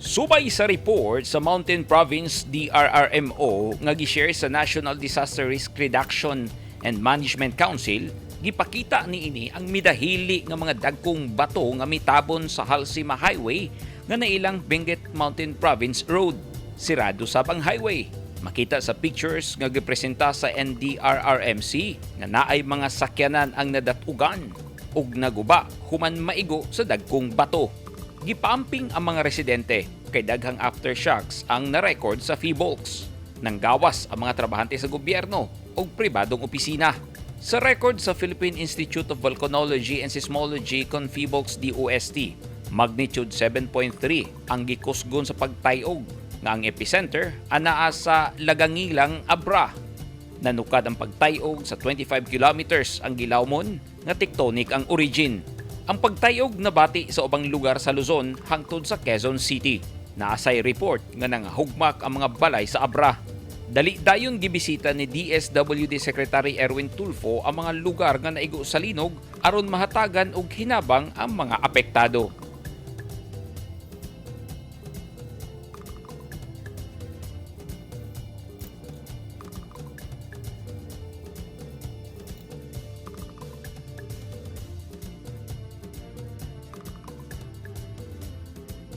Subay sa report sa Mountain Province DRRMO nga gi-share sa National Disaster Risk Reduction and Management Council, gipakita niini ang midahili nga mga dagkong bato nga mitabon sa Halsima Highway nga nailang Benguet Mountain Province Road. Sirado sabang highway. Makita sa pictures nga gipresenta sa NDRRMC nga naay mga sakyanan ang nadatugan ug naguba human maigo sa dagkong bato. Gipamping ang mga residente kay daghang aftershocks ang na-record sa PHIVOLCS. Nanggawas ang mga trabahante sa gobyerno o pribadong opisina. Sa record sa Philippine Institute of Volcanology and Seismology kon PHIVOLCS DOST, magnitude 7.3 ang gikusgon sa pagtayog nga ang epicenter anaa sa Lagangilang, Abra. Nanukad ang pagtayog sa 25 kilometers ang gilawmon nga tectonic ang origin. Ang pagtayog nabati sa ubang lugar sa Luzon hangtod sa Quezon City. Naasay report nga nangahugmak ang mga balay sa Abra. Dali dayon gibisita ni DSWD Secretary Erwin Tulfo ang mga lugar nga naigo sa linog aron mahatagan og hinabang ang mga apektado.